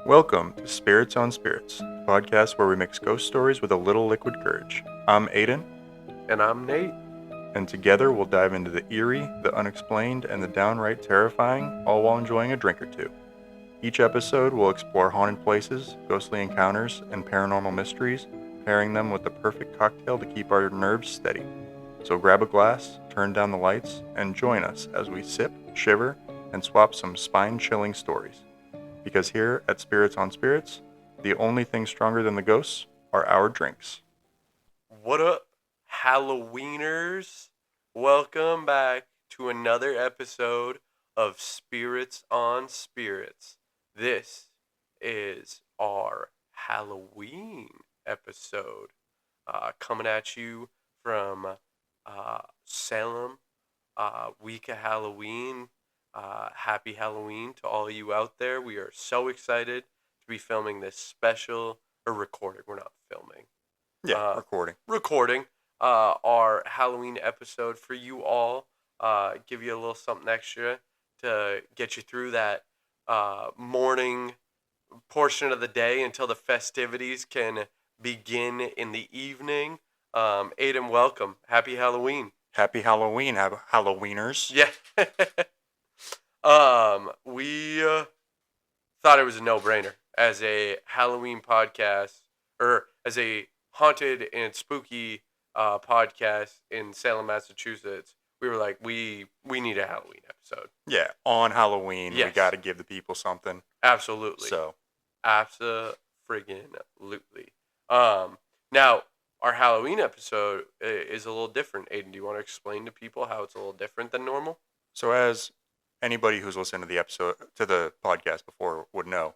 Welcome to Spirits on Spirits, the podcast where we mix ghost stories with a little liquid courage. I'm Aidan. And I'm Nate. And together we'll dive into the eerie, the unexplained, and the downright terrifying, all while enjoying a drink or two. Each episode will explore haunted places, ghostly encounters, and paranormal mysteries, pairing them with the perfect cocktail to keep our nerves steady. So grab a glass, turn down the lights, and join us as we sip, shiver, and swap some spine-chilling stories. Because here at Spirits on Spirits, the only thing stronger than the ghosts are our drinks. What up, Halloweeners? Welcome back to another episode of Spirits on Spirits. This is our Halloween episode, coming at you from Salem, week of Halloween. Happy Halloween to all you out there. We are so excited to be filming this special, or recording. We're not filming. Recording our Halloween episode for you all. Give you a little something extra to get you through that morning portion of the day until the festivities can begin in the evening. Aidan, welcome. Happy Halloween. Happy Halloween, Halloweeners. Yeah. We thought it was a no-brainer as a Halloween podcast, or as a haunted and spooky podcast in Salem, Massachusetts. We were like, we need a Halloween episode. Yeah, on Halloween, Yes. We got to give the people something. Absolutely. So, Abso-friggin-lutely. Now, our Halloween episode is a little different. Aidan, do you want to explain to people how it's a little different than normal? so as anybody who's listened to the podcast before would know,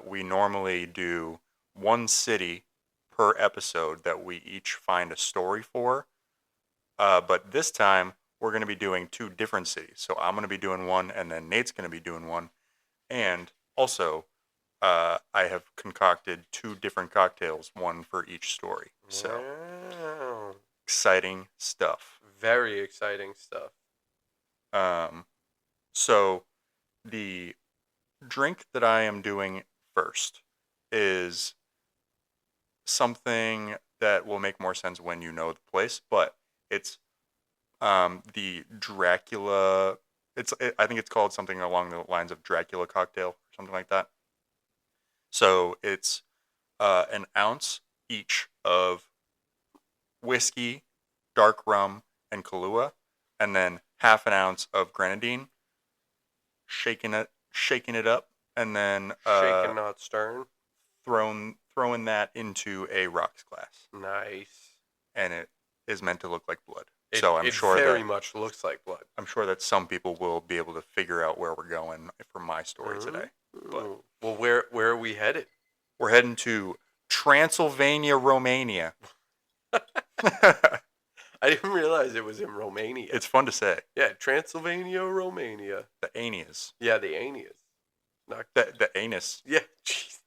we normally do one city per episode that we each find a story for. But this time we're going to be doing two different cities. So I'm going to be doing one, and then Nate's going to be doing one. And also, I have concocted two different cocktails, one for each story. So Wow. exciting stuff. Very exciting stuff. So the drink that I am doing first is something that will make more sense when you know the place, but it's the Dracula. I think it's called something along the lines of Dracula cocktail or something like that. So it's an ounce each of whiskey, dark rum, and Kahlua, and then half an ounce of grenadine. Shaking it up, and then Shaken, not stirring. throwing that into a rocks glass, Nice. and it is meant to look like blood. It very much looks like blood. I'm sure that some people will be able to figure out where we're going for my story today. But Well, where are we headed? we're heading to Transylvania, Romania. I didn't realize it was in Romania. It's fun to say. Yeah, Transylvania, Romania. The Anias. Yeah, the Anias. Not The anus. Yeah, jeez.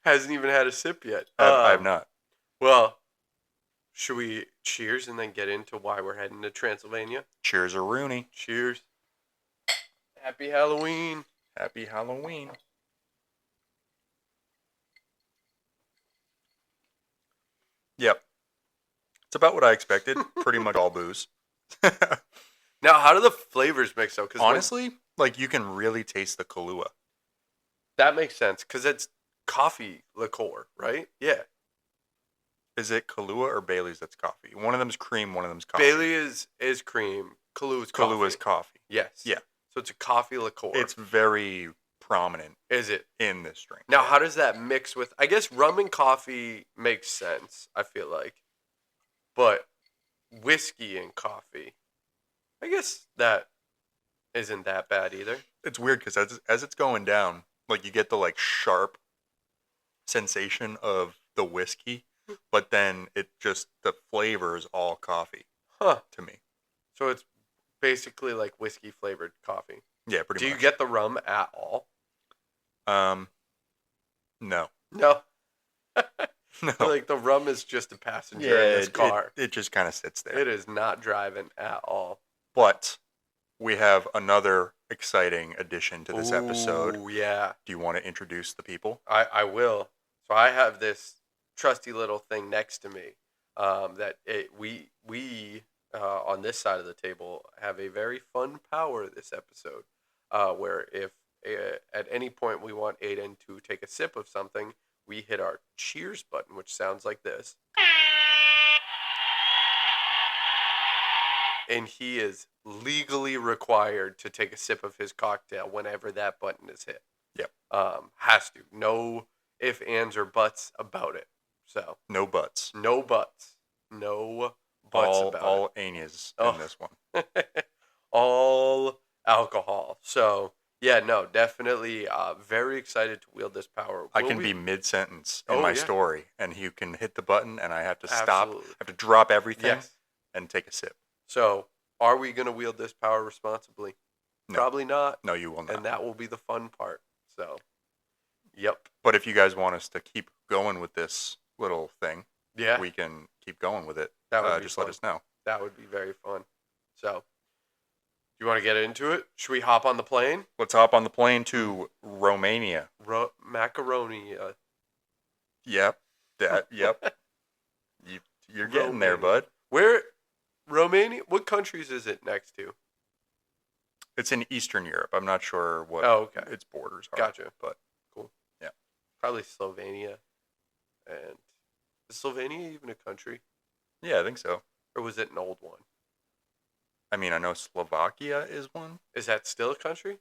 Hasn't even had a sip yet. I have not. Well, should we cheers and then get into why we're heading to Transylvania? Cheers, or Rooney. Cheers. Happy Halloween. Happy Halloween. Yep. It's about what I expected. Pretty much all booze. Now, how do the flavors mix though? 'Cause Honestly, like you can really taste the Kahlua. that makes sense because it's coffee liqueur, right? Yeah. Is it Kahlua or Bailey's that's coffee? One of them's cream, one of them's coffee. Bailey is cream. Kahlua is coffee. Kahlua is coffee. Yes. Yeah. So it's a coffee liqueur. It's very prominent Is it? in this drink. Now, how does that mix with? I guess rum and coffee makes sense. I feel like, but whiskey and coffee, I guess that isn't that bad either. It's weird because as it's going down, like you get the like sharp sensation of the whiskey, but then the flavor is all coffee Huh. to me. So it's basically like whiskey flavored coffee. Yeah, pretty Do much. you get the rum at all? No. No. No. Like the rum is just a passenger in this car. It just kind of sits there. It is not driving at all. But we have another exciting addition to this episode. Ooh, yeah. Do you want to introduce the people? I will. So I have this trusty little thing next to me we on this side of the table have a very fun power this episode where if at any point we want Aidan to take a sip of something, we hit our cheers button, which sounds like this. And he is legally required to take a sip of his cocktail whenever that button is hit. Yep. Has to. No ifs, ands, or buts about it. So. No buts. No buts. No buts about all it. Anias in this one. All alcohol. So, yeah, no, definitely very excited to wield this power. I can be mid-sentence in my story, and you can hit the button, and I have to stop. I have to drop everything and take a sip. So, are we going to wield this power responsibly? No. Probably not. No, you will not. And that will be the fun part. So, yep. But if you guys want us to keep going with this little thing, we can keep going with it. That would be just fun. let us know. That would be very fun. So, you want to get into it? Should we hop on the plane? Let's hop on the plane to Romania. Macaroni. Yep. Yep. You're getting there, bud. Where? Romania? What countries is it next to? It's in Eastern Europe. I'm not sure what its borders are. Gotcha. But cool. Yeah. Probably Slovenia. And is Slovenia even a country? Yeah, I think so. Or was it an old one? I mean, I know Slovakia is one. Is that still a country?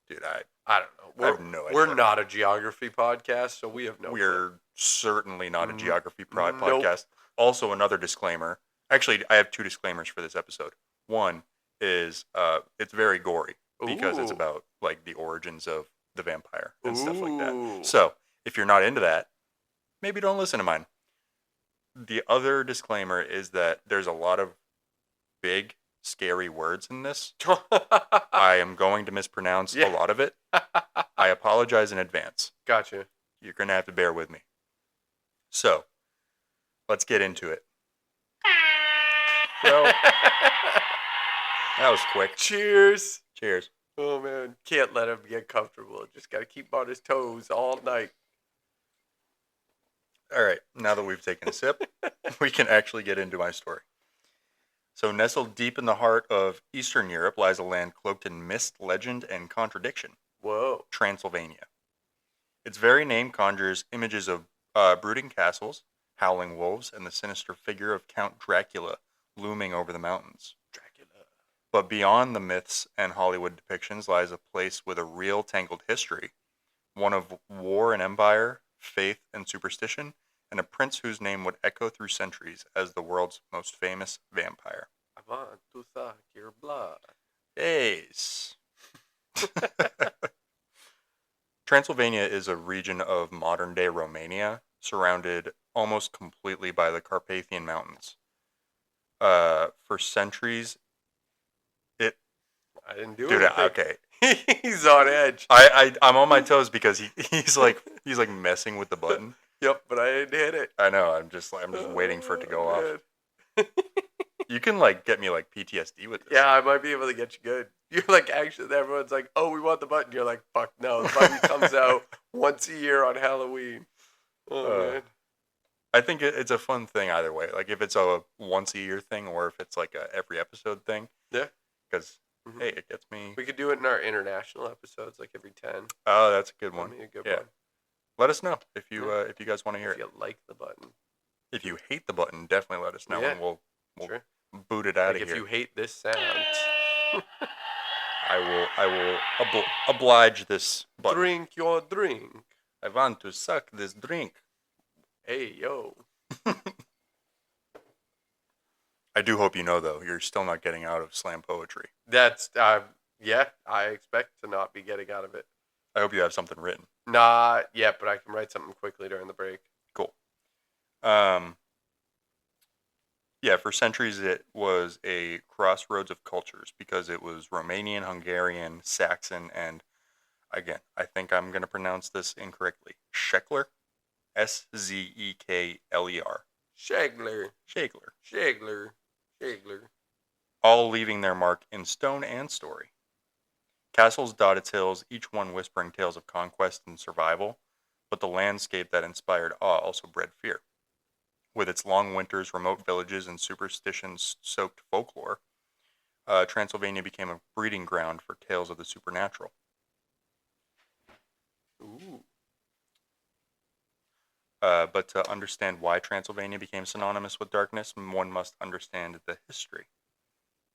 Dude, I don't know. I have no idea. We're not a geography podcast, so we have no We're certainly not a geography podcast. Also, another disclaimer. Actually, I have two disclaimers for this episode. One is it's very gory because it's about like the origins of the vampire and stuff like that. So, if you're not into that, maybe don't listen to mine. The other disclaimer is that there's a lot of big, scary words in this. I am going to mispronounce a lot of it. I apologize in advance. Gotcha. You're going to have to bear with me. So, let's get into it. So, that was quick. Cheers. Cheers. Oh, man. Can't let him get comfortable. Just got to keep him on his toes all night. All right. Now that we've taken a sip, we can actually get into my story. So, nestled deep in the heart of Eastern Europe lies a land cloaked in mist, legend, and contradiction. Whoa. Transylvania. Its very name conjures images of brooding castles, howling wolves, and the sinister figure of Count Dracula looming over the mountains. But beyond the myths and Hollywood depictions lies a place with a real tangled history, one of war and empire, faith and superstition, and a prince whose name would echo through centuries as the world's most famous vampire. I want to suck your blood. Yes. Transylvania is a region of modern-day Romania, surrounded almost completely by the Carpathian Mountains. For centuries, I didn't do it. Dude, okay. He's on edge. I'm on my toes because he's like messing with the button. Yep, but I didn't hit it. I know. I'm just waiting for it to go off. You can get me PTSD with this. Yeah, I might be able to get you good. You're actually, everyone's like, oh, we want the button. You're like, fuck no. The button comes out once a year on Halloween. Oh, man. I think it's a fun thing either way. If it's a once a year thing or if it's a every episode thing. Yeah. Because, hey, it gets me. We could do it in our international episodes, every 10. Oh, that's a good one. That'd be a good one. Let us know if you guys want to hear it. If you like the button. If you hate the button, definitely let us know and we'll boot it out of here. If you hate this sound. I will oblige this button. Drink your drink. I want to suck this drink. Hey, yo. I do hope you know, though, you're still not getting out of slam poetry. That's, I expect to not be getting out of it. I hope you have something written. Not yet, but I can write something quickly during the break. Cool. Yeah, for centuries it was a crossroads of cultures because it was Romanian, Hungarian, Saxon, and, again, I think I'm going to pronounce this incorrectly. Shekler? S-Z-E-K-L-E-R. Shegler. Shegler. Shegler. Shegler. all leaving their mark in stone and story. Castles dot its hills, each one whispering tales of conquest and survival, but the landscape that inspired awe also bred fear. With its long winters, remote villages, and superstition-soaked folklore, Transylvania became a breeding ground for tales of the supernatural. Ooh. But to understand why Transylvania became synonymous with darkness, one must understand the history.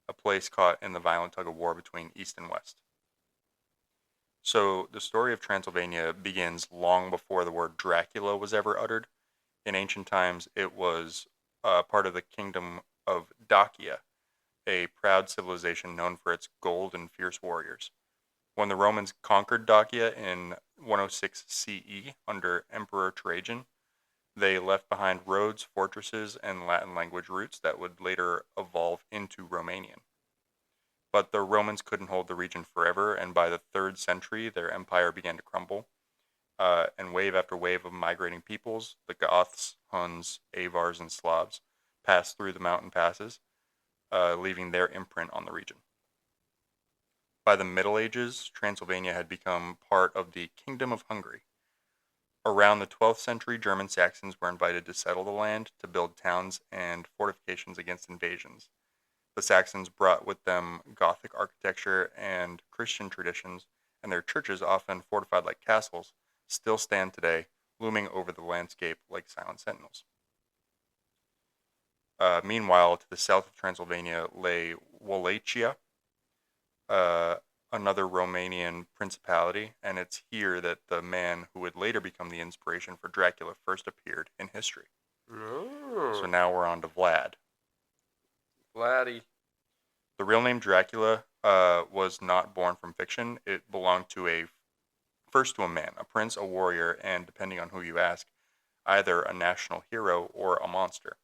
A place caught in the violent tug-of-war between East and West. So the story of Transylvania begins long before the word Dracula was ever uttered. In ancient times, it was part of the kingdom of Dacia, a proud civilization known for its gold and fierce warriors. When the Romans conquered Dacia in 106 CE under Emperor Trajan, they left behind roads, fortresses, and Latin language roots that would later evolve into Romanian. But the Romans couldn't hold the region forever, and by the 3rd century, their empire began to crumble. And wave after wave of migrating peoples, the Goths, Huns, Avars, and Slavs, passed through the mountain passes, leaving their imprint on the region. By the Middle Ages, Transylvania had become part of the Kingdom of Hungary. Around the 12th century, German Saxons were invited to settle the land, to build towns and fortifications against invasions. The Saxons brought with them Gothic architecture and Christian traditions, and their churches, often fortified like castles, still stand today, looming over the landscape like silent sentinels. Meanwhile, to the south of Transylvania lay Wallachia, another Romanian principality, and it's here that the man who would later become the inspiration for Dracula first appeared in history. Oh. So now we're on to Vlad. Vladdy. The real name Dracula was not born from fiction. It belonged to first to a man, a prince, a warrior, and depending on who you ask, either a national hero or a monster.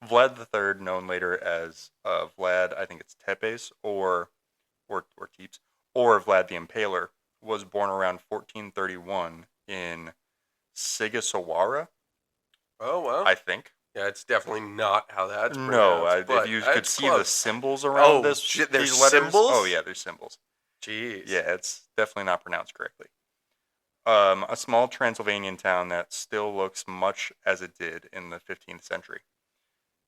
Vlad III, known later as Vlad, I think it's Tepes, or Teeps, or Vlad the Impaler, was born around 1431 in Sigasawara, Oh, well. I think. Yeah, it's definitely not how that's pronounced. No, if you could see the symbols around there's these letters. Symbols? Oh, yeah, there's symbols. Jeez. Yeah, it's definitely not pronounced correctly. A small Transylvanian town that still looks much as it did in the 15th century.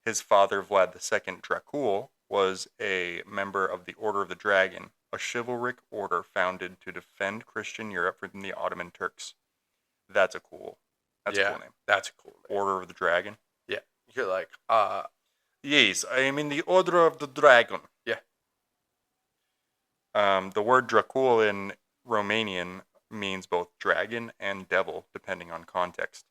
His father, Vlad II Dracul, was a member of the Order of the Dragon, a chivalric order founded to defend Christian Europe from the Ottoman Turks. That's a cool name. That's a cool name. Order of the Dragon? Yeah. You're like, Yes, I am in the Order of the Dragon. Yeah. The word Dracul in Romanian means both dragon and devil, depending on context.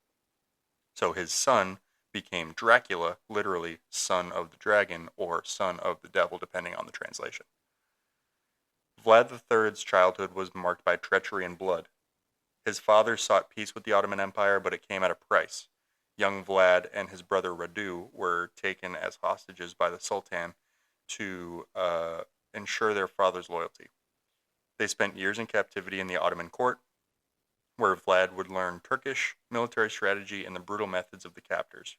So his son became Dracula, literally son of the dragon or son of the devil, depending on the translation. Vlad III's childhood was marked by treachery and blood. His father sought peace with the Ottoman Empire, but it came at a price. Young Vlad and his brother Radu were taken as hostages by the Sultan to ensure their father's loyalty. They spent years in captivity in the Ottoman court, where Vlad would learn Turkish military strategy and the brutal methods of the captors.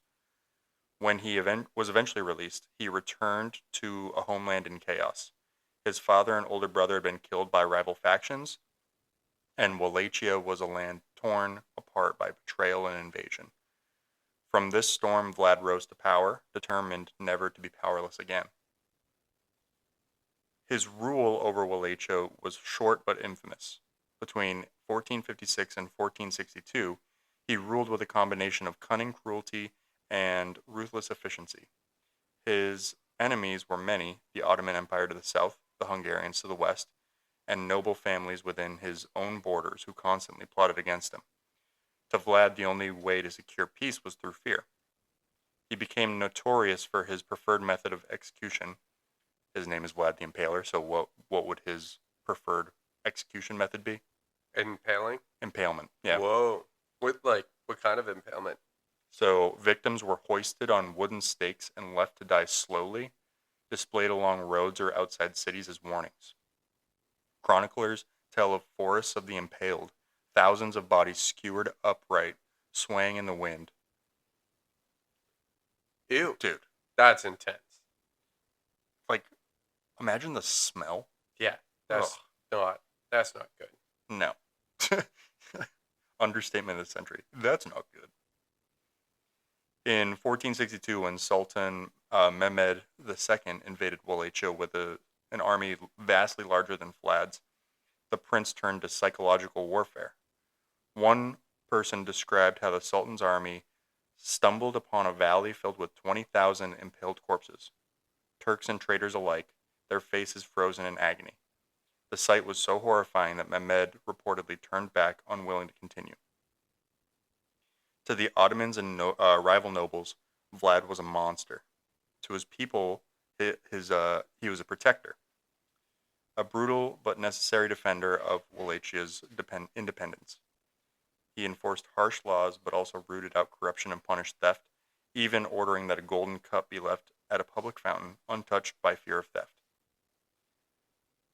When he was eventually released, he returned to a homeland in chaos. His father and older brother had been killed by rival factions, and Wallachia was a land torn apart by betrayal and invasion. From this storm, Vlad rose to power, determined never to be powerless again. His rule over Wallachia was short but infamous. Between 1456 and 1462, he ruled with a combination of cunning cruelty and ruthless efficiency. His enemies were many, the Ottoman Empire to the south, the Hungarians to the west, and noble families within his own borders who constantly plotted against him. To Vlad, the only way to secure peace was through fear. He became notorious for his preferred method of execution. His name is Vlad the Impaler, so what would his preferred execution method be? Impaling? Impalement, yeah. Whoa. What kind of impalement? So victims were hoisted on wooden stakes and left to die slowly, displayed along roads or outside cities as warnings. Chroniclers tell of forests of the impaled, thousands of bodies skewered upright, swaying in the wind. Ew. Dude. That's intense. Imagine the smell. Yeah, that's not good. No. Understatement of the century. That's not good. In 1462, when Sultan Mehmed II invaded Wallachia with an army vastly larger than Vlad's, the prince turned to psychological warfare. One person described how the Sultan's army stumbled upon a valley filled with 20,000 impaled corpses, Turks and traitors alike, their faces frozen in agony. The sight was so horrifying that Mehmed reportedly turned back, unwilling to continue. To the Ottomans and rival nobles, Vlad was a monster. To his people, he was a protector, a brutal but necessary defender of Wallachia's independence. He enforced harsh laws, but also rooted out corruption and punished theft, even ordering that a golden cup be left at a public fountain, untouched by fear of theft.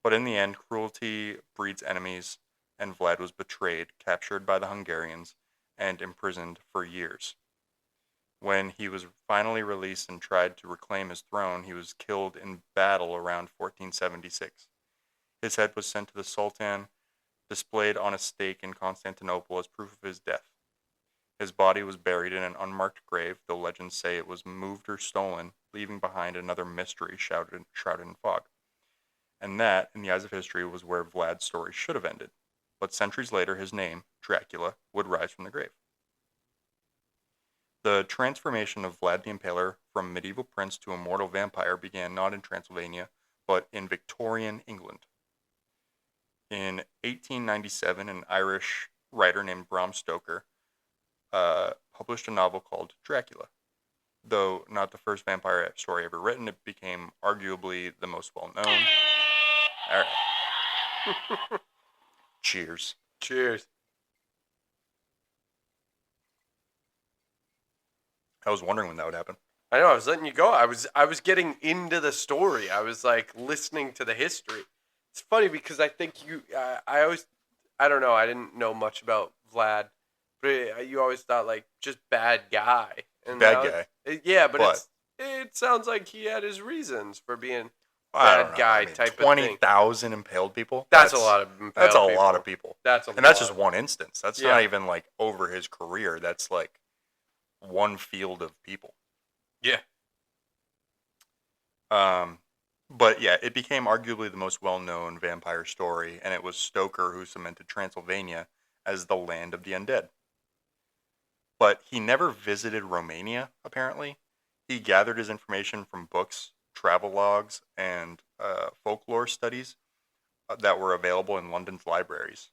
But in the end, cruelty breeds enemies, and Vlad was betrayed, captured by the Hungarians, and imprisoned for years. When he was finally released and tried to reclaim his throne, he was killed in battle around 1476. His head was sent to the Sultan, displayed on a stake in Constantinople as proof of his death. His body was buried in an unmarked grave, though legends say it was moved or stolen, leaving behind another mystery shrouded in fog. And that, in the eyes of history, was where Vlad's story should have ended. But centuries later, his name, Dracula, would rise from the grave. The transformation of Vlad the Impaler from medieval prince to immortal vampire began not in Transylvania, but in Victorian England. In 1897, an Irish writer named Bram Stoker published a novel called Dracula. Though not the first vampire story ever written, it became arguably the most well-known. All right. Cheers. Cheers. I was wondering when that would happen. I know, I was letting you go. I was getting into the story. I was like listening to the history. It's funny because I think I don't know, I didn't know much about Vlad, but you always thought like just bad guy. And Bad guy. Yeah, but it sounds like he had his reasons for being bad guy type of thing. 20,000 impaled people? That's a lot of impaled That's a people. lot of people. That's just one instance. That's not even like over his career. That's like one field of people. Yeah. But yeah, it became arguably the most well-known vampire story, and it was Stoker who cemented Transylvania as the land of the undead. But he never visited Romania, apparently. He gathered his information from books, travel logs, and folklore studies that were available in London's libraries.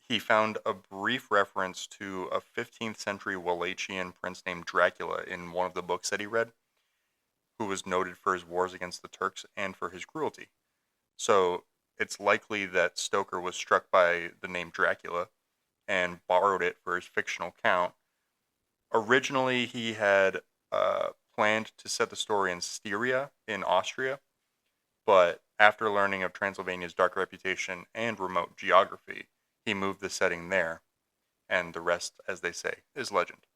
He found a brief reference to a 15th century Wallachian prince named Dracula in one of the books that he read, who was noted for his wars against the Turks and for his cruelty. So it's likely that Stoker was struck by the name Dracula and borrowed it for his fictional account. Originally, he had planned to set the story in Styria in Austria, but after learning of Transylvania's dark reputation and remote geography, he moved the setting there, and the rest, as they say, is legend.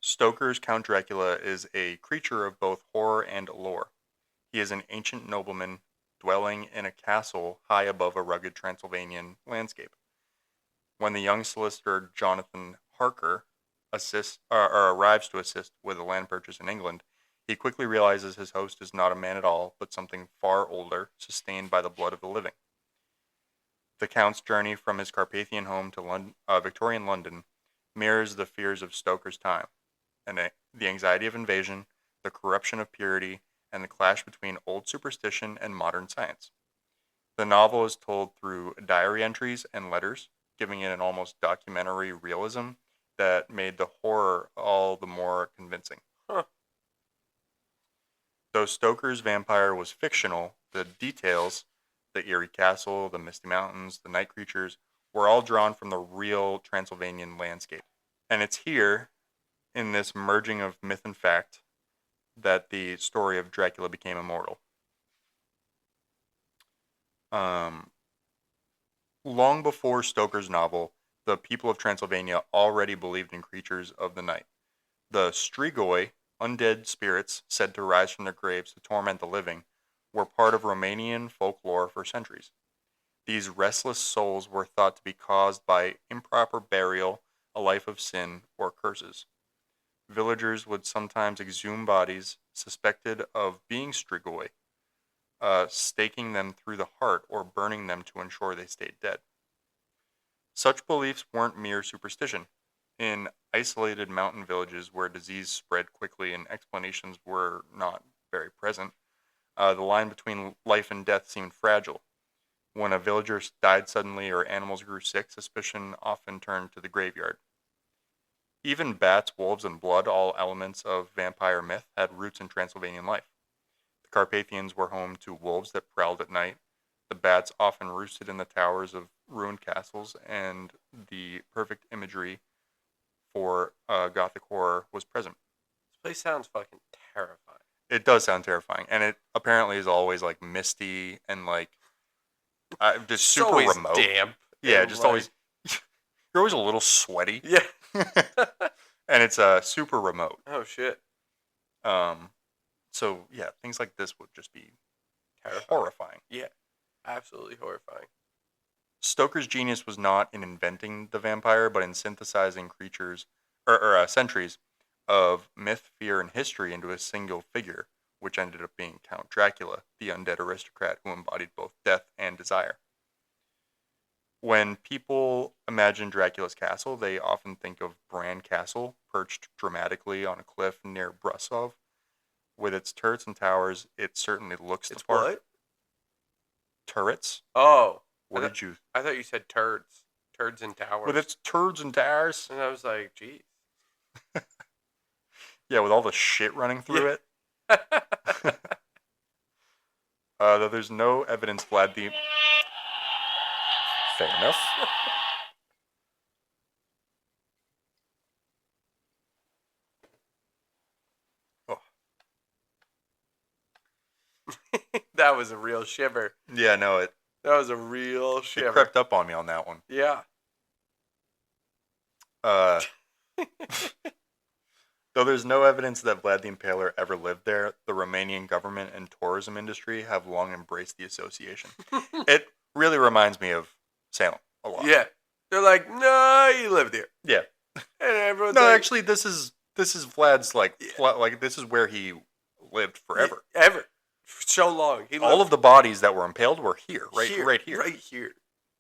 Stoker's Count Dracula is a creature of both horror and allure. He is an ancient nobleman dwelling in a castle high above a rugged Transylvanian landscape. When the young solicitor Jonathan Harker arrives to assist with a land purchase in England, he quickly realizes his host is not a man at all, but something far older, sustained by the blood of the living. The Count's journey from his Carpathian home to Victorian London mirrors the fears of Stoker's time, and the anxiety of invasion, the corruption of purity, and the clash between old superstition and modern science. The novel is told through diary entries and letters, giving it an almost documentary realism that made the horror all the more convincing. Huh. Though Stoker's vampire was fictional, the details, the eerie castle, the misty mountains, the night creatures, were all drawn from the real Transylvanian landscape. And it's here, in this merging of myth and fact, that the story of Dracula became immortal. Long before Stoker's novel, the people of Transylvania already believed in creatures of the night. The Strigoi undead spirits said to rise from their graves to torment the living, were part of Romanian folklore for centuries. These restless souls were thought to be caused by improper burial, a life of sin, or curses. Villagers would sometimes exhume bodies suspected of being strigoi, staking them through the heart or burning them to ensure they stayed dead. Such beliefs weren't mere superstition. In isolated mountain villages where disease spread quickly and explanations were not very present, the line between life and death seemed fragile. When a villager died suddenly or animals grew sick, suspicion often turned to the graveyard. Even bats, wolves, and blood, all elements of vampire myth, had roots in Transylvanian life. The Carpathians were home to wolves that prowled at night. The bats often roosted in the towers of ruined castles, and the perfect imagery for gothic horror was present. This place sounds fucking terrifying. It does sound terrifying, and it apparently is always like misty and like just super always remote. Damp. Yeah, just always. You're always a little sweaty. Yeah. And it's super remote. Oh shit. So yeah, things like this would just be terrifying. Horrifying. Yeah, absolutely horrifying. Stoker's genius was not in inventing the vampire, but in synthesizing creatures or centuries of myth, fear, and history into a single figure, which ended up being Count Dracula, the undead aristocrat who embodied both death and desire. When people imagine Dracula's castle, they often think of Bran Castle, perched dramatically on a cliff near Brasov. With its turrets and towers, it certainly looks the part. What? Turrets? Oh. What did you... I thought you said turds. Turds and towers. With its turds and towers? And I was like, geez. Yeah, with all the shit running through it. Though there's no evidence Vlad the... Fair enough. Oh. That was a real shiver. Yeah, no, that was a real shiver. It crept up on me on that one. Yeah. Though there's no evidence that Vlad the Impaler ever lived there, the Romanian government and tourism industry have long embraced the association. It really reminds me of Salem a lot. Yeah. They're like, no, he lived here. Yeah. And everyone's no, like, actually, this is Vlad's this is where he lived forever. Ever. For so long. All of the bodies that were impaled were here, right here. Right here.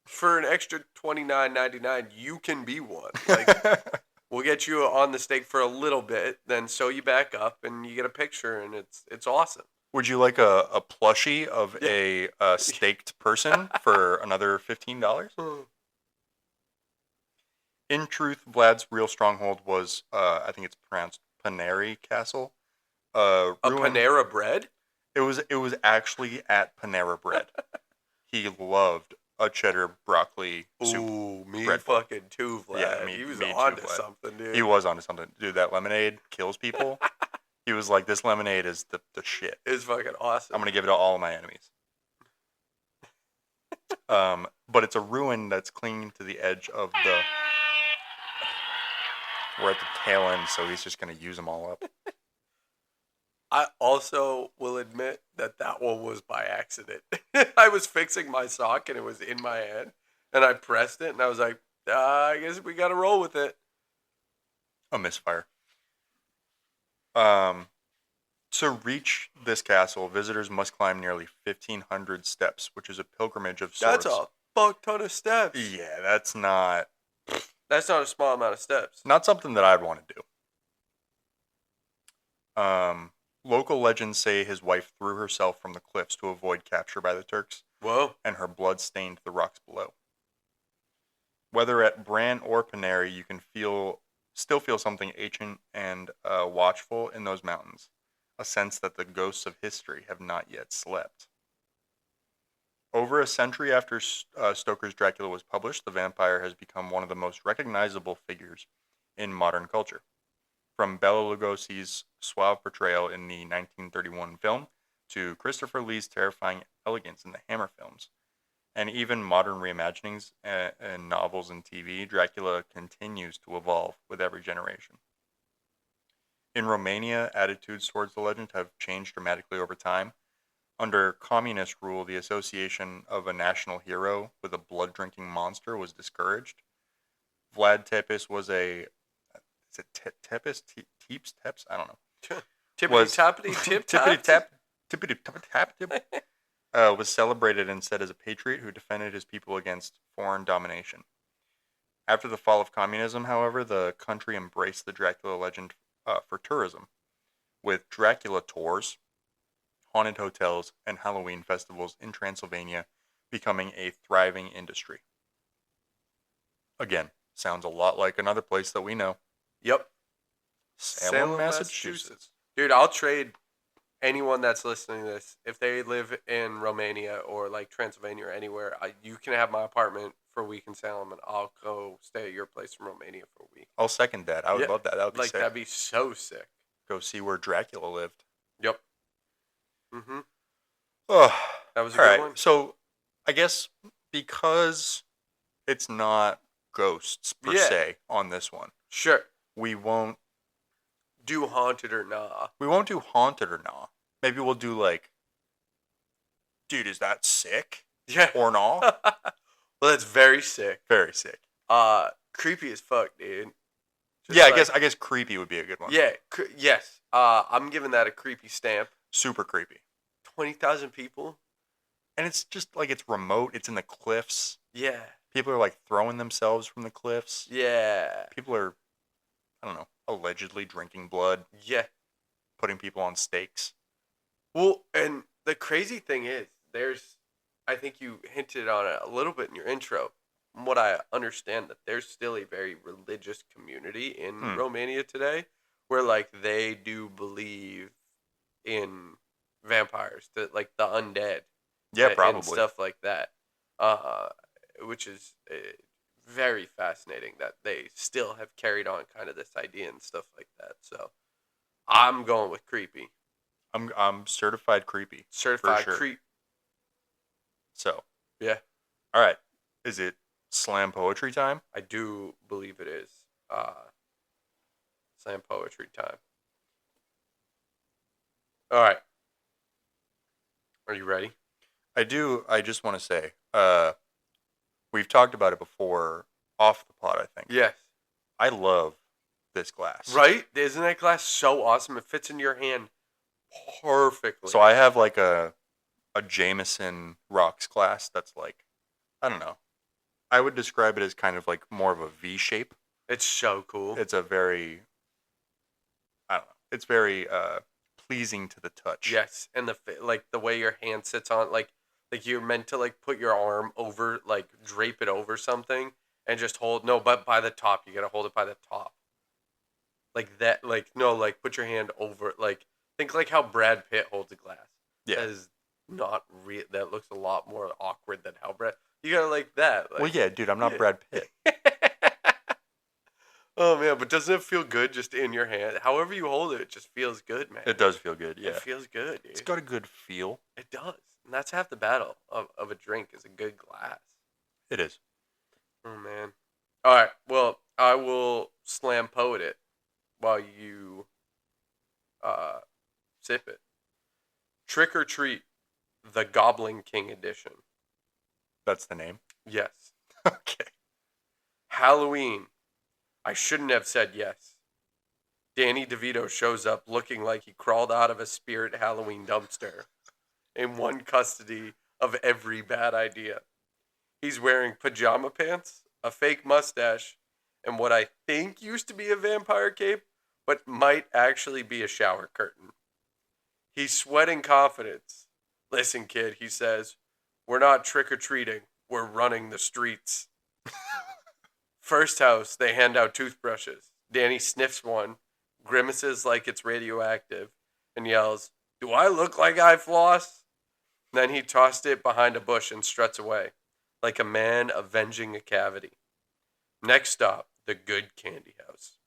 For an extra $29.99, you can be one. Like, we'll get you on the stake for a little bit, then sew you back up, and you get a picture, and it's awesome. Would you like a plushie of a staked person for another $15? In truth, Vlad's real stronghold was, I think it's pronounced Paneri Castle. A Panera Bread? It was actually at Panera Bread. He loved a cheddar broccoli soup. Ooh, me bread fucking too, Vlad. Yeah, he was me onto too, Vlad. something, dude. He was onto something. Dude, that lemonade kills people. He was like, this lemonade is the shit. It's fucking awesome. I'm going to give it to all of my enemies. But it's a ruin that's clinging to the edge of the... We're at the tail end, so he's just going to use them all up. I also will admit that one was by accident. I was fixing my sock, and it was in my hand, and I pressed it, and I was like, I guess we got to roll with it. A misfire. To reach this castle, visitors must climb nearly 1,500 steps, which is a pilgrimage of sorts. That's a fuck ton of steps. Yeah, that's not a small amount of steps. Not something that I'd want to do. Local legends say his wife threw herself from the cliffs to avoid capture by the Turks. Whoa. And her blood stained the rocks below. Whether at Bran or Paneri, you can still feel something ancient and watchful in those mountains. A sense that the ghosts of history have not yet slept. Over a century after Stoker's Dracula was published, the vampire has become one of the most recognizable figures in modern culture. From Bela Lugosi's suave portrayal in the 1931 film to Christopher Lee's terrifying elegance in the Hammer films, and even modern reimaginings in novels and TV, Dracula continues to evolve with every generation. In Romania, attitudes towards the legend have changed dramatically over time. Under communist rule, the association of a national hero with a blood-drinking monster was discouraged. Vlad Tepes was a... Is it Tepes? Teeps? Teps? I don't know. Tippity toppity tip Tippity top. tap. Tippity tap tip. Was celebrated instead as a patriot who defended his people against foreign domination. After the fall of communism, however, the country embraced the Dracula legend for tourism, with Dracula tours, haunted hotels, and Halloween festivals in Transylvania becoming a thriving industry. Again, sounds a lot like another place that we know. Yep. Salem, Massachusetts. Dude, I'll trade anyone that's listening to this. If they live in Romania or like Transylvania or anywhere, you can have my apartment for a week in Salem, and I'll go stay at your place in Romania for a week. I'll second that. I would love that. That would be sick. That'd be so sick. Go see where Dracula lived. Yep. Mm-hmm. Oh, that was a good one. So, I guess because it's not ghosts per se on this one. Sure. We won't do haunted or nah. We won't do haunted or nah. Maybe we'll do like, dude, is that sick? Yeah. Or nah? Well, that's very sick. Very sick. Creepy as fuck, dude. Yeah, I guess creepy would be a good one. Yeah. Yes. I'm giving that a creepy stamp. Super creepy. 20,000 people. And it's just like it's remote. It's in the cliffs. Yeah. People are like throwing themselves from the cliffs. Yeah. People are, I don't know, allegedly drinking blood. Yeah. Putting people on stakes. Well, and the crazy thing is, I think you hinted on it a little bit in your intro. From what I understand, that there's still a very religious community in Romania today, where like they do believe in vampires, like the undead. Yeah, probably. And stuff like that. Which is very fascinating that they still have carried on kind of this idea and stuff like that. So I'm going with creepy. I'm certified creepy. Certified sure. creep. So. Yeah. All right. Is it slam poetry time? I do believe it is. Slam poetry time. All right. Are you ready? I do. I just want to say, we've talked about it before off the pod, I think. Yes. I love this glass. Right? Isn't that glass so awesome? It fits into your hand perfectly. So I have like a Jameson rocks glass that's like, I don't know. I would describe it as kind of like more of a V shape. It's so cool. It's a very, I don't know. It's very pleasing to the touch. Yes, and the way your hand sits on, like you're meant to like put your arm over, like drape it over something and just hold. No, but by the top, you gotta hold it by the top. Like that, like no, like put your hand over, like think like how Brad Pitt holds a glass. Yeah. That is not real. That looks a lot more awkward than how Brad. You gotta like that. Like, well, yeah, dude, I'm not Brad Pitt. Oh man, but doesn't it feel good just in your hand? However you hold it, it just feels good, man. It does feel good, yeah. It feels good, dude. It's got a good feel. It does. And that's half the battle of a drink is a good glass. It is. Oh man. Alright, well, I will slam poet it while you sip it. Trick or Treat, the Goblin King edition. That's the name? Yes. Okay. Halloween. I shouldn't have said yes. Danny DeVito shows up looking like he crawled out of a Spirit Halloween dumpster in one custody of every bad idea. He's wearing pajama pants, a fake mustache, and what I think used to be a vampire cape, but might actually be a shower curtain. He's sweating confidence. Listen, kid, he says, we're not trick-or-treating, we're running the streets. First house, they hand out toothbrushes. Danny sniffs one, grimaces like it's radioactive, and yells, do I look like I floss? Then he tossed it behind a bush and struts away, like a man avenging a cavity. Next stop, the good candy house.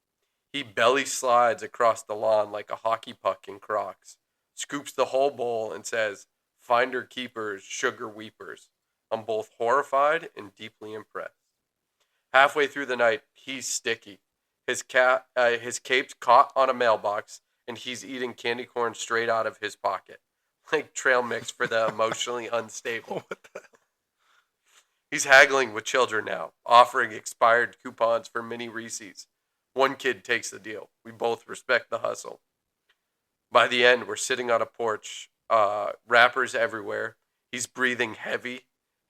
He belly slides across the lawn like a hockey puck in Crocs, scoops the whole bowl and says, finder keepers, sugar weepers. I'm both horrified and deeply impressed. Halfway through the night, he's sticky. His cape's caught on a mailbox, and he's eating candy corn straight out of his pocket, like trail mix for the emotionally unstable. What the hell? He's haggling with children now, offering expired coupons for mini Reese's. One kid takes the deal. We both respect the hustle. By the end, we're sitting on a porch, wrappers everywhere. He's breathing heavy,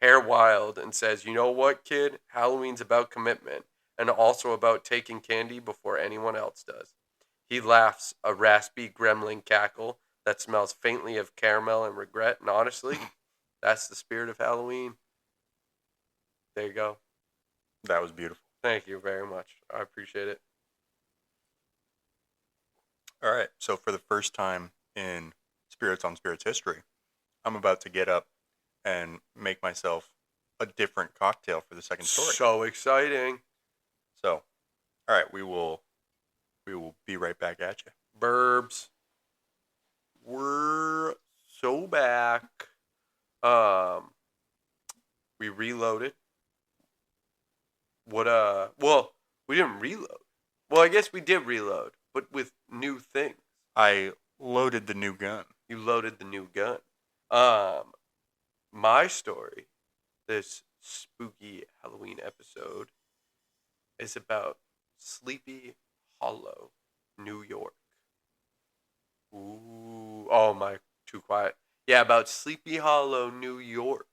hair wild, and says, "You know what, kid? Halloween's about commitment, and also about taking candy before anyone else does." He laughs, a raspy gremlin cackle that smells faintly of caramel and regret, and honestly, that's the spirit of Halloween. There you go. That was beautiful. Thank you very much. I appreciate it. All right. So for the first time in Spirits on Spirits history, I'm about to get up and make myself a different cocktail for the second story. So exciting. So, all right, we will be right back at you. Burbs. We're so back. We reloaded. Well, we didn't reload. Well, I guess we did reload, but with new things. I loaded the new gun. You loaded the new gun. My story, this spooky Halloween episode, is about Sleepy Hollow, New York. Ooh, oh my, too quiet. Yeah, about Sleepy Hollow, New York,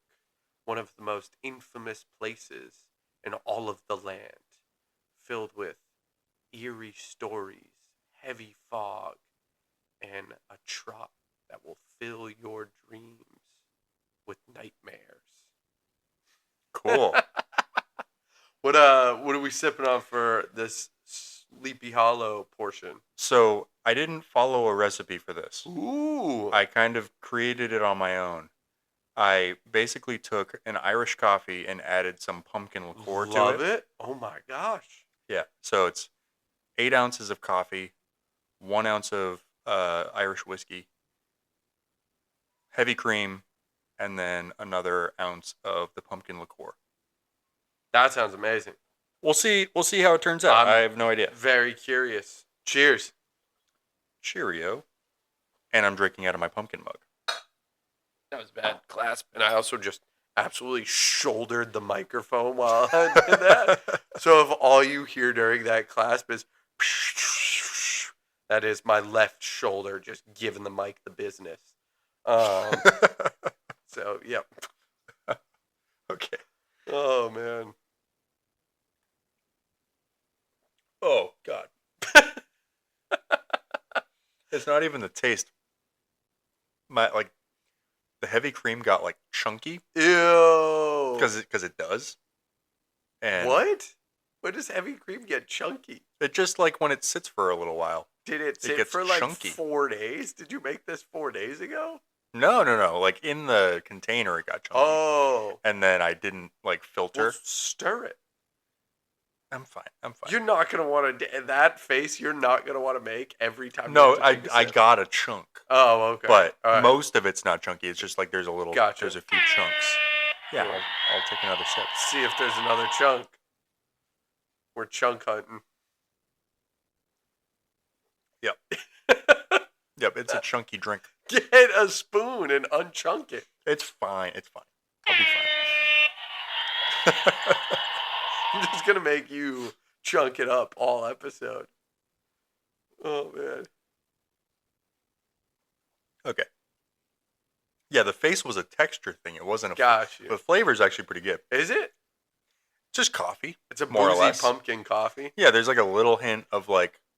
one of the most infamous places in all of the land, filled with eerie stories, heavy fog, and a trop that will fill your dreams with nightmares. Cool. What are we sipping on for this Sleepy Hollow portion? So I didn't follow a recipe for this. Ooh. I kind of created it on my own. I basically took an Irish coffee and added some pumpkin liqueur to it. Love it. Oh my gosh. Yeah. So it's 8 ounces of coffee, 1 ounce of Irish whiskey, heavy cream, and then another ounce of the pumpkin liqueur. That sounds amazing. We'll see how it turns out. I have no idea. Very curious. Cheers. Cheerio. And I'm drinking out of my pumpkin mug. That was bad clasp. And I also just absolutely shouldered the microphone while I did that. So if all you hear during that clasp is that is my left shoulder just giving the mic the business. So, yep. Okay. Oh, man. Oh, God. It's not even the taste. The heavy cream got, chunky. Ew. Because it does. And What? When does heavy cream get chunky? it just, when it sits for a little while. Did it sit gets for chunky. 4 days? Did you make this 4 days ago? No. In the container, it got chunky. Oh. And then I didn't, filter. Well, stir it. I'm fine. You're not going to want to, that face, you're not going to want to make every time. No, you have to take a I sip. got a chunk. Oh, okay. But All right. most of it's not chunky. It's just there's a little, Gotcha. there's a few chunks. Yeah, Cool. I'll take another sip. See if there's another chunk. We're chunk hunting. Yep. Yep, it's a chunky drink. Get a spoon and unchunk it. It's fine. I'll be fine. I'm just going to make you chunk it up all episode. Oh, man. Okay. Yeah, the face was a texture thing. It wasn't a Gosh. The flavor's actually pretty good. Is it? Just coffee. It's a more or boozy less. pumpkin coffee. Yeah, there's a little hint of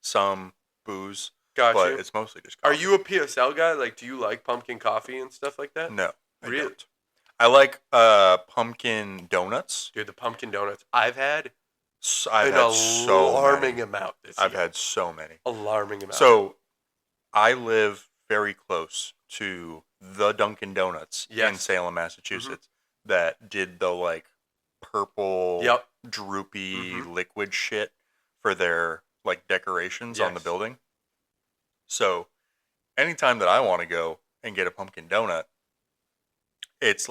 some booze, Gotcha. but it's mostly just coffee. Are you a PSL guy? Do you like pumpkin coffee and stuff like that? No, I Really? don't. I like pumpkin donuts. Dude, the pumpkin donuts I've had I've an had so alarming many. amount this I've year. had so many. Alarming amount. So, I live very close to the Dunkin' Donuts in Yes. Salem, Massachusetts, that did the purple, Yep. droopy liquid shit for their decorations on the Yes. building. So, anytime that I want to go and get a pumpkin donut, it's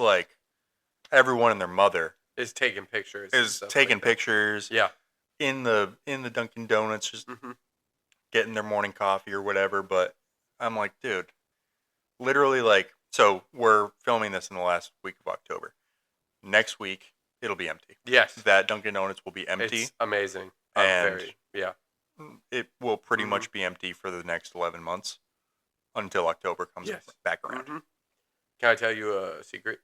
everyone and their mother is taking pictures. and is stuff taking like that. pictures. Yeah. in the Dunkin' Donuts, just Mm-hmm. getting their morning coffee or whatever. But I'm like, dude, literally, like, so we're filming this in the last week of October. Next week, it'll be empty. Yes. That Dunkin' Donuts will be empty, It's amazing. and Yeah. it will pretty Mm-hmm. much be empty for the next 11 months until October comes Yes. back around. Mm-hmm. Can I tell you a secret?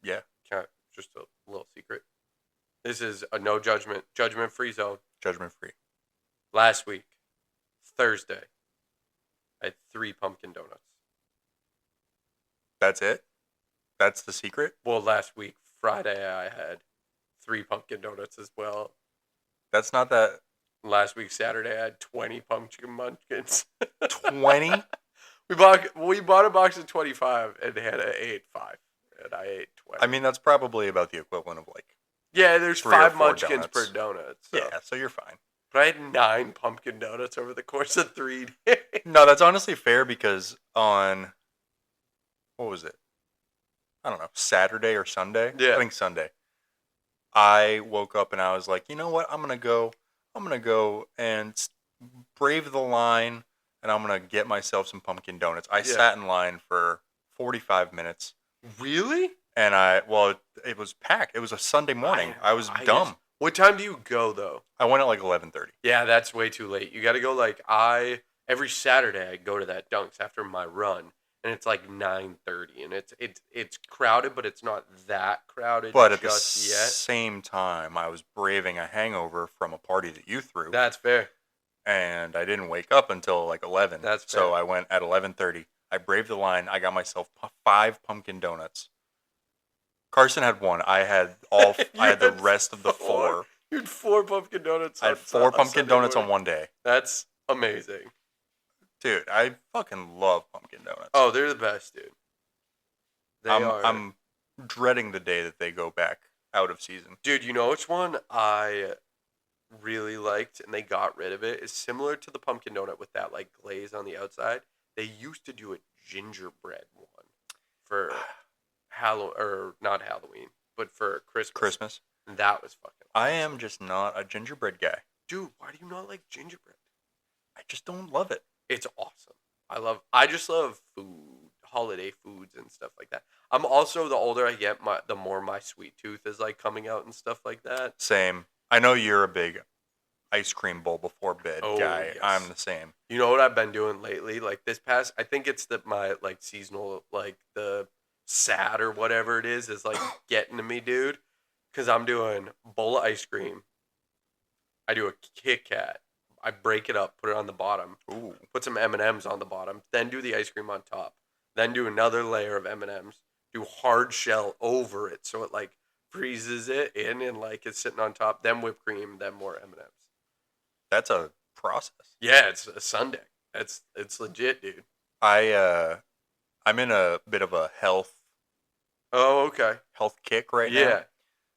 Yeah, Just a little secret. This is a no judgment free zone. judgment free. Last week, Thursday, I had 3 pumpkin donuts. That's it? That's the secret? Well, last week, Friday, I had 3 pumpkin donuts as well. That's not that. Last week, Saturday, I had 20 pumpkin munchkins. 20? We bought a box of 25 and I ate 5. And I ate 20. I mean, that's probably about the equivalent of like. Yeah, there's 3 or 5 4 munchkins donuts. per donut. So. Yeah, so you're fine. But I had 9 pumpkin donuts over the course of 3 days. No, that's honestly fair because on, what was it? I don't know, Saturday or Sunday? Yeah. I think Sunday. I woke up and I was like, you know what? I'm going to go and brave the line and I'm going to get myself some pumpkin donuts. I sat in line for 45 minutes. Really? And it was packed. It was a Sunday morning. I was dumb. Guess. What time do you go, though? I went at like 11:30. Yeah, that's way too late. You got to go every Saturday I go to that Dunks after my run, and it's like 9:30, and it's crowded, but it's not that crowded. But at the same time, I was braving a hangover from a party that you threw. That's fair. And I didn't wake up until like 11. That's fair. So I went at 11:30. I braved the line. I got myself 5 pumpkin donuts. Carson had 1. I had I had the rest of the 4. You had 4 pumpkin donuts. I had 4 pumpkin donuts on one day. That's amazing. Dude, I fucking love pumpkin donuts. Oh, they're the best, dude. I'm dreading the day that they go back out of season. Dude, you know which one I really liked and they got rid of it? It's similar to the pumpkin donut with that like glaze on the outside. They used to do a gingerbread one for not Halloween, but for Christmas. And that was fucking awesome. I am just not a gingerbread guy. Dude, why do you not like gingerbread? I just don't love it. It's awesome. I just love food, holiday foods and stuff like that. I'm also, the older I get, the more my sweet tooth is like coming out and stuff like that. Same. I know you're a big ice cream bowl before bed guy. Yes. I'm the same. You know what I've been doing lately? Like this past, I think it's my like seasonal, like the sad or whatever it is like getting to me, dude. Because I'm doing bowl of ice cream. I do a Kit Kat. I break it up, put it on the bottom. Ooh. Put some M&Ms on the bottom. Then do the ice cream on top. Then do another layer of M&Ms. Do hard shell over it so it like freezes it in and like it's sitting on top. Then whipped cream. Then more M&Ms. That's a process. Yeah, it's a Sunday. It's legit, dude. I'm in a bit of a health kick right now. Yeah.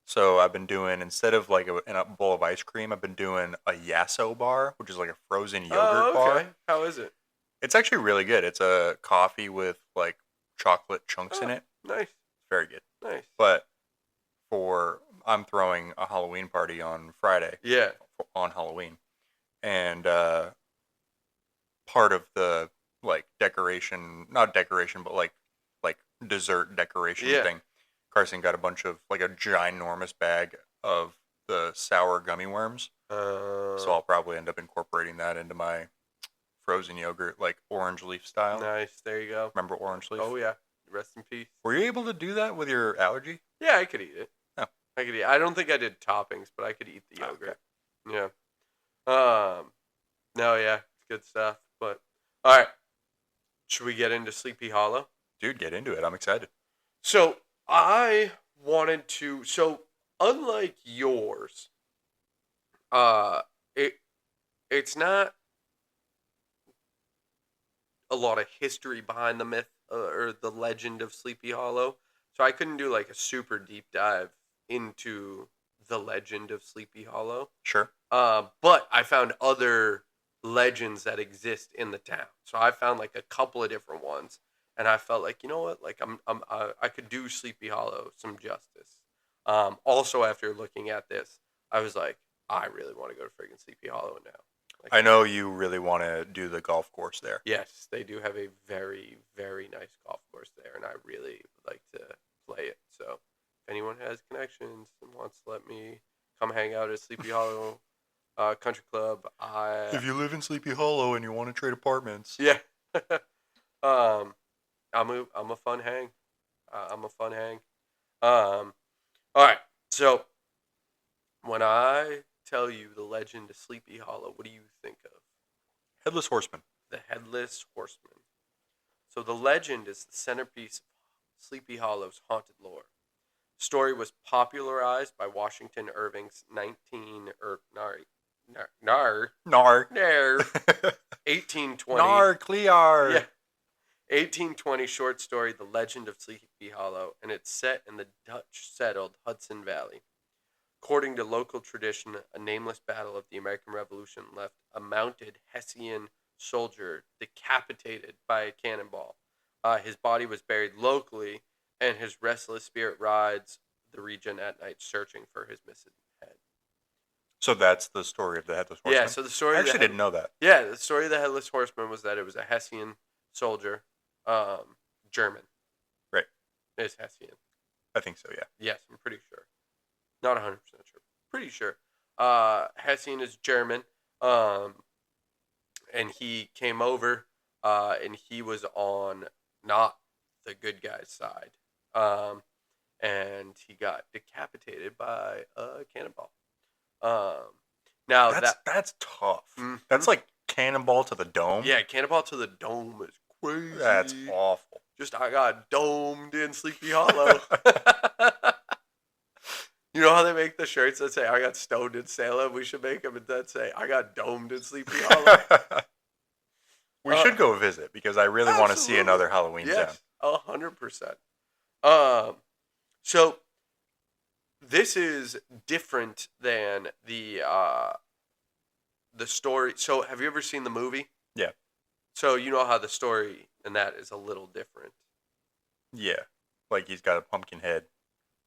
So I've been doing, instead of like in a bowl of ice cream, I've been doing a Yasso bar, which is like a frozen yogurt bar. How is it? It's actually really good. It's a coffee with like chocolate chunks in it. Nice. Very good. Nice. But I'm throwing a Halloween party on Friday. Yeah. On Halloween. And part of the like not decoration, but like dessert decoration thing. Carson got a bunch of like a ginormous bag of the sour gummy worms. So I'll probably end up incorporating that into my frozen yogurt, like orange leaf style. Nice. There you go. Remember orange leaf? Oh yeah. Rest in peace. Were you able to do that with your allergy? Yeah, I could eat it. Oh. I could eat. I don't think I did toppings, but I could eat the yogurt. Okay. Yeah. No, yeah, it's good stuff. But all right, should we get into Sleepy Hollow? Dude, get into it. I'm excited. So I wanted to. So unlike yours, it's not a lot of history behind the myth or the legend of Sleepy Hollow. So I couldn't do like a super deep dive into the legend of Sleepy Hollow. Sure. But I found other legends that exist in the town. So I found like a couple of different ones, and I felt like, you know what, like I could do Sleepy Hollow some justice. Also, after looking at this, I was like, I really want to go to friggin' Sleepy Hollow now. Like, I know you really want to do the golf course there. yes, they do have a very, very nice golf course there, and I really would like to play it. So, if anyone has connections and wants to let me come hang out at Sleepy Hollow Country Club, If you live in Sleepy Hollow and you want to trade apartments, yeah, I'm a fun hang. I'm a fun hang. All right. So when I tell you the legend of Sleepy Hollow, what do you think of? Headless Horseman. The Headless Horseman. So the legend is the centerpiece of Sleepy Hollow's haunted lore. The story was popularized by Washington Irving's 1820 Nar Clear. yeah, 1820 short story, The Legend of Sleepy Hollow, and it's set in the Dutch-settled Hudson Valley. According to local tradition, a nameless battle of the American Revolution left a mounted Hessian soldier decapitated by a cannonball. His body was buried locally, and his restless spirit rides the region at night searching for his missing head. So that's the story of the Headless Horseman? Yeah, so the story I actually didn't know that. Yeah, the story of the Headless Horseman was that it was a Hessian soldier, German. Right. It's Hessian. I think so, yeah. Yes, I'm pretty sure. Not 100% sure. Pretty sure. Hessian is German. And he came over, and he was on not the good guy's side. And he got decapitated by a cannonball. Now that's tough. Mm-hmm. That's like cannonball to the dome. Yeah, cannonball to the dome is crazy. That's awful. Just I got domed in Sleepy Hollow. You know how they make the shirts that say I got stoned in Salem? We should make them that say I got domed in Sleepy Hollow. We should go visit because I really want to see another Halloween town. 100%. So this is different than the story. So have you ever seen the movie? Yeah. So you know how the story in that is a little different. Yeah. Like he's got a pumpkin head.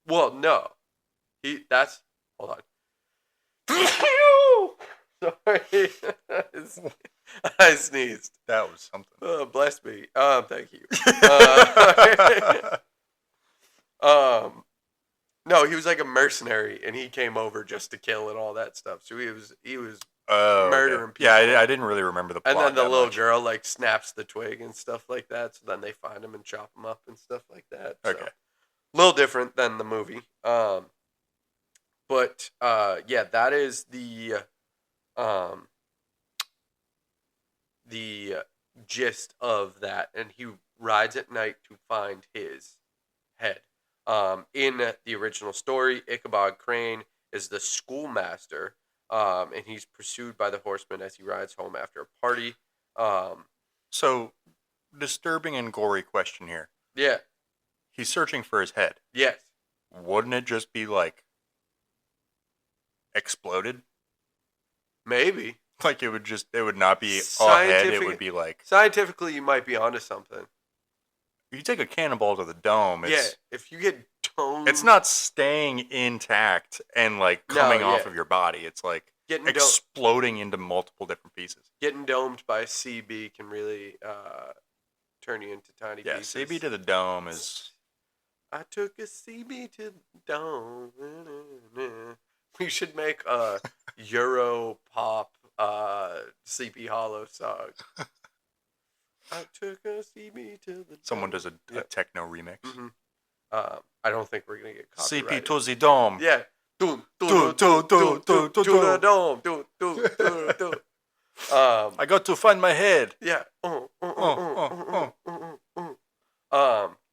Well, no. Hold on. Sorry. I sneezed. That was something. Bless me. Thank you. No, he was like a mercenary, and he came over just to kill and all that stuff. So he was murdering people. Yeah, I didn't really remember the plot. And then the little girl like snaps the twig and stuff like that. So then they find him and chop him up and stuff like that. Okay. So, a little different than the movie. But yeah, that is the gist of that, and he rides at night to find his head. In the original story, Ichabod Crane is the schoolmaster, and he's pursued by the horseman as he rides home after a party. So, disturbing and gory question here. Yeah. He's searching for his head. Yes. Wouldn't it just be like exploded? Maybe. Like it would not be a head, it would be like... Scientifically, you might be onto something. You take a cannonball to the dome, if you get domed... It's not staying intact and like coming off of your body. It's like exploding into multiple different pieces. Getting domed by CB can really turn you into tiny pieces. Yeah, CB to the dome is... I took a CB to the dome. We should make a Euro pop Sleepy Hollow song. I took a CB to the dome. Someone does a techno remix. Mm-hmm. I don't think we're going to get copyrighted. CP to the dome. Yeah. To the dome. I got to find my head. Yeah.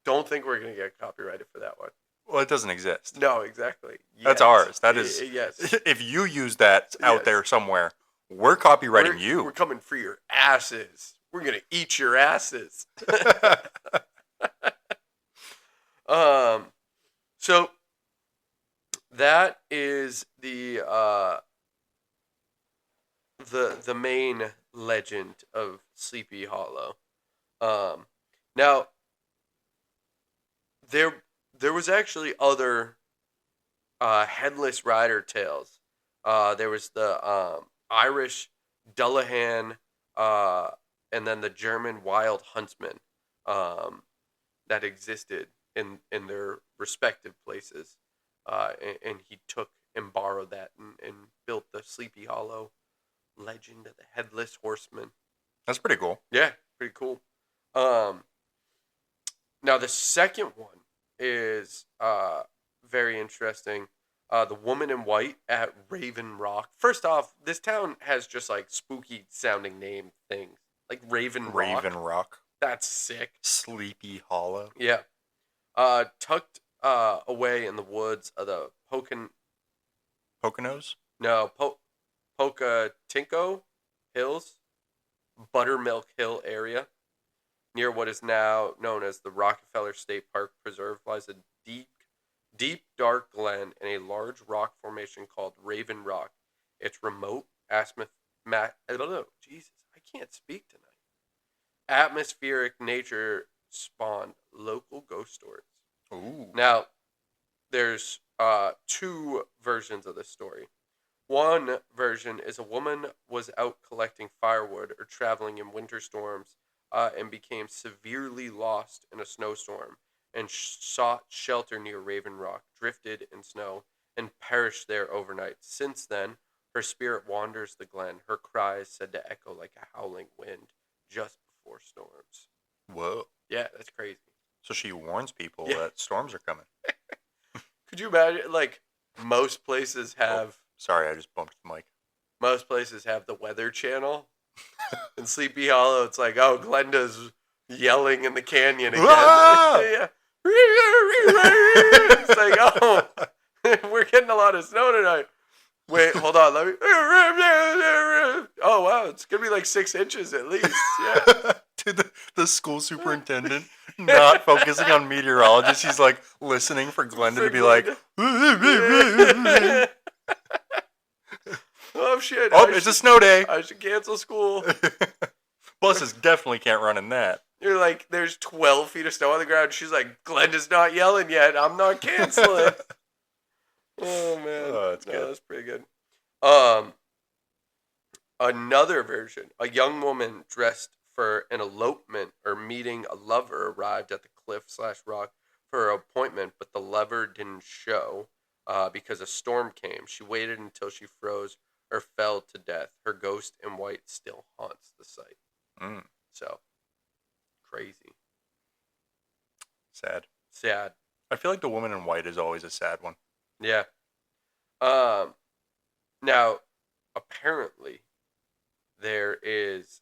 Don't think we're going to get copyrighted for that one. Well, it doesn't exist. No, exactly. That's ours. That is... Yes. If you use that out there somewhere, we're copywriting you. We're coming for your asses. We're going to eat your asses. So that is the main legend of Sleepy Hollow. Now there was actually other headless rider tales. There was the Irish Dullahan, uh, and then the German wild huntsman um, that existed in their respective places. And he took and borrowed that and built the Sleepy Hollow legend of the headless horseman. That's pretty cool. Yeah, pretty cool. Um, Now the second one is very interesting. The Woman in White at Raven Rock. First off, this town has just like spooky sounding name things. Like Raven Rock. Raven Rock. That's sick. Sleepy Hollow. Yeah. Tucked away in the woods of the Poconos? Pocatinco Hills, Buttermilk Hill area. Near what is now known as the Rockefeller State Park Preserve lies a deep, dark glen in a large rock formation called Raven Rock. Its remote Jesus, I can't speak tonight. Atmospheric nature spawned local ghost stories. Ooh. Now, there's two versions of this story. One version is a woman was out collecting firewood or traveling in winter storms and became severely lost in a snowstorm and sought shelter near Raven Rock, drifted in snow, and perished there overnight. Since then, her spirit wanders the glen, her cries said to echo like a howling wind just before storms. Whoa. Yeah, that's crazy. So she warns people that storms are coming. Could you imagine, like, most places have... Oh, sorry, I just bumped the mic. Most places have the Weather Channel. In Sleepy Hollow, it's like, oh, Glenda's yelling in the canyon again. Yeah. It's like, oh, we're getting a lot of snow tonight. Wait, hold on. Let me. Oh, wow. It's going to be like 6 inches at least. Yeah. Dude, the school superintendent not focusing on meteorologists. He's like listening for Glenda to be like, oh, shit. Oh, it's a snow day. I should cancel school. Buses definitely can't run in that. You're like, there's 12 feet of snow on the ground. She's like, Glenda's not yelling yet. I'm not canceling. Oh, man. Oh, that's good. That's pretty good. Another version. A young woman dressed for an elopement or meeting a lover arrived at the cliff/rock for her appointment, but the lover didn't show because a storm came. She waited until she froze or fell to death. Her ghost in white still haunts the site. Mm. So, crazy. Sad. I feel like the woman in white is always a sad one. Yeah. Now, apparently, there is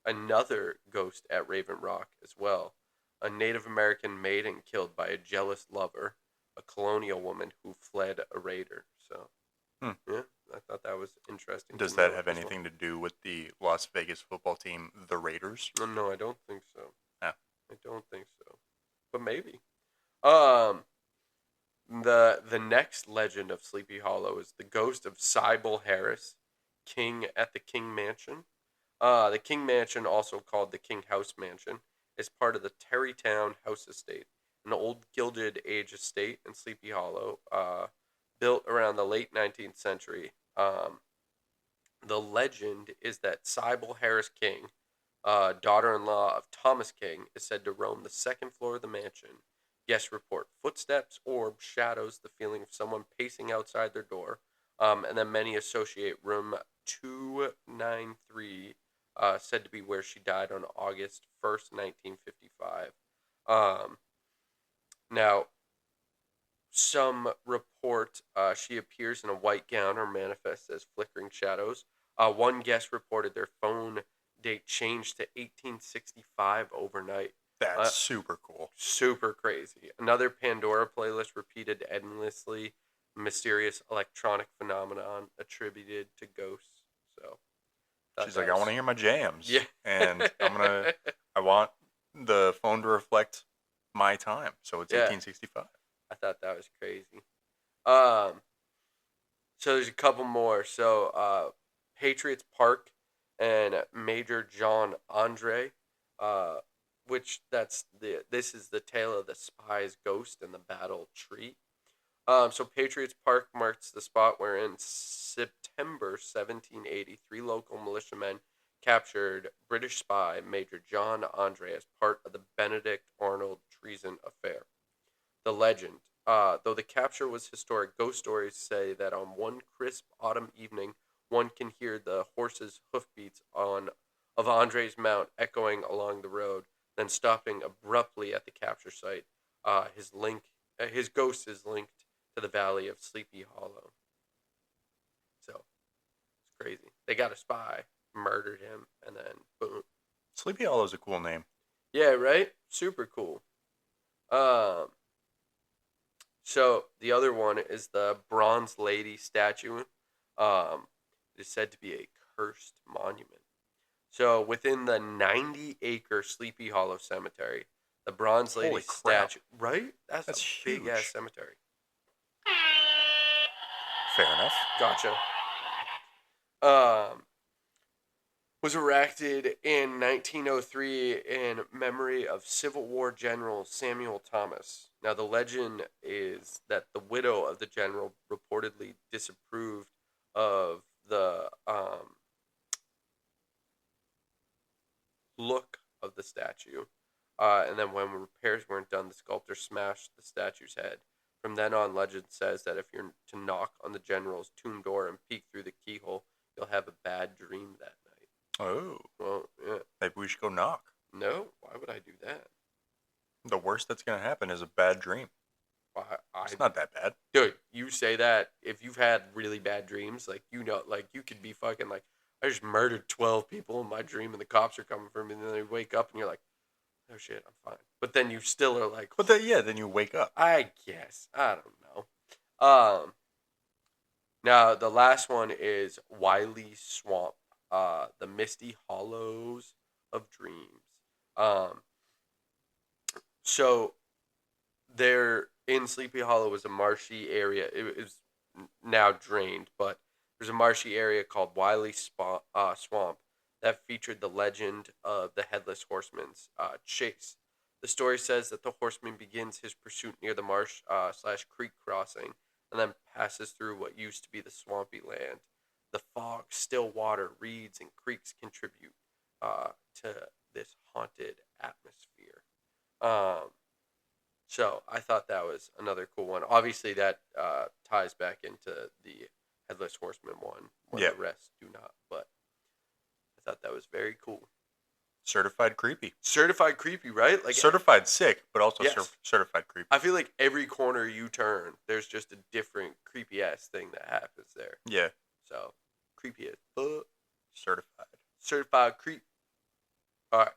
another ghost at Raven Rock as well. A Native American maiden killed by a jealous lover, a colonial woman who fled a raider. So, yeah, I thought that was interesting. Does that have anything to do with the Las Vegas football team, the Raiders? No, I don't think so. No. I don't think so. But maybe. The next legend of Sleepy Hollow is the ghost of Sybil Harris, king at the King Mansion. The King Mansion, also called the King House Mansion, is part of the Terrytown House Estate, an old Gilded Age estate in Sleepy Hollow, built around the late 19th century. The legend is that Sybil Harris King, daughter-in-law of Thomas King, is said to roam the second floor of the mansion. Guests report footsteps, orbs, shadows, the feeling of someone pacing outside their door, and then many associate room 293, said to be where she died on August 1st, 1955. Now, some report she appears in a white gown or manifests as flickering shadows. One guest reported their phone date changed to 1865 overnight. That's super cool. Super crazy. Another Pandora playlist repeated endlessly mysterious electronic phenomenon attributed to ghosts. So she's like, I want to hear my jams. Yeah. And I want the phone to reflect my time. So it's 1865. I thought that was crazy. So there's a couple more. So Patriots Park and Major John Andre, which this is the tale of the spy's ghost and the battle tree. So Patriots Park marks the spot where in September 1780, three local militiamen captured British spy Major John Andre as part of the Benedict Arnold treason affair. The legend. Though the capture was historic, ghost stories say that on one crisp autumn evening, one can hear the horse's hoofbeats of Andre's mount echoing along the road, then stopping abruptly at the capture site. His ghost is linked to the valley of Sleepy Hollow. So it's crazy. They got a spy, murdered him, and then boom. Sleepy Hollow is a cool name. Yeah, right. Super cool. Um, So the other one is the Bronze Lady statue. It is said to be a cursed monument. So within the 90-acre Sleepy Hollow Cemetery, the Bronze Lady Holy crap. statue. Right? That's a big ass huge. cemetery. Fair enough. Gotcha. Um, was erected in 1903 in memory of Civil War General Samuel Thomas. Now, the legend is that the widow of the general reportedly disapproved of the look of the statue. And then when repairs weren't done, the sculptor smashed the statue's head. From then on, legend says that if you're to knock on the general's tomb door and peek through the keyhole, you'll have a bad dream that night. Oh. Well, yeah. Maybe we should go knock. No, why would I do that? The worst that's going to happen is a bad dream. It's not that bad. Dude, you say that if you've had really bad dreams, like, like, you could be fucking like, I just murdered 12 people in my dream and the cops are coming for me, and then they wake up and you're like, oh shit, I'm fine. But then you still are like, But then you wake up. I guess. I don't know. Now, the last one is Wiley Swamp, the Misty Hollows of Dreams. So there in Sleepy Hollow was a marshy area. It is now drained, but there's a marshy area called Wiley Swamp that featured the legend of the Headless Horseman's chase. The story says that the horseman begins his pursuit near the marsh / creek crossing and then passes through what used to be the swampy land. The fog, still water, reeds, and creeks contribute to this haunted atmosphere. So I thought that was another cool one. Obviously, that ties back into the Headless Horseman one, when the rest do not. But I thought that was very cool. Certified creepy. Certified creepy, right? Like certified sick, but also certified creepy. I feel like every corner you turn, there's just a different creepy ass thing that happens there. Yeah. So creepy as fuck. Certified. Certified creep. All right.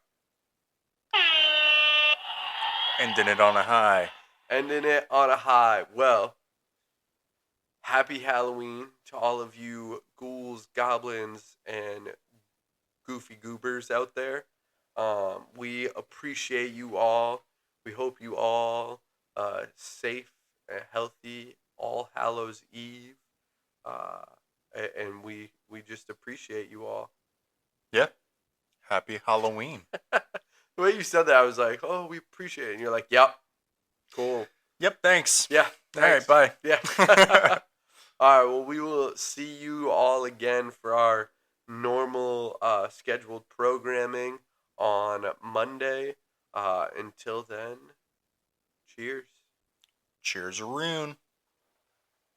Ending it on a high. Ending it on a high. Well, happy Halloween to all of you ghouls, goblins, and goofy goobers out there. We appreciate you all. We hope you all safe and healthy All Hallows Eve. And we just appreciate you all. Yeah. Happy Halloween. The way you said that, I was like, oh, we appreciate it. And you're like, yep. Cool. Yep, thanks. Yeah. Thanks. All right, bye. Yeah. All right, well, we will see you all again for our normal scheduled programming on Monday. Until then, cheers. Cheers-a-roon.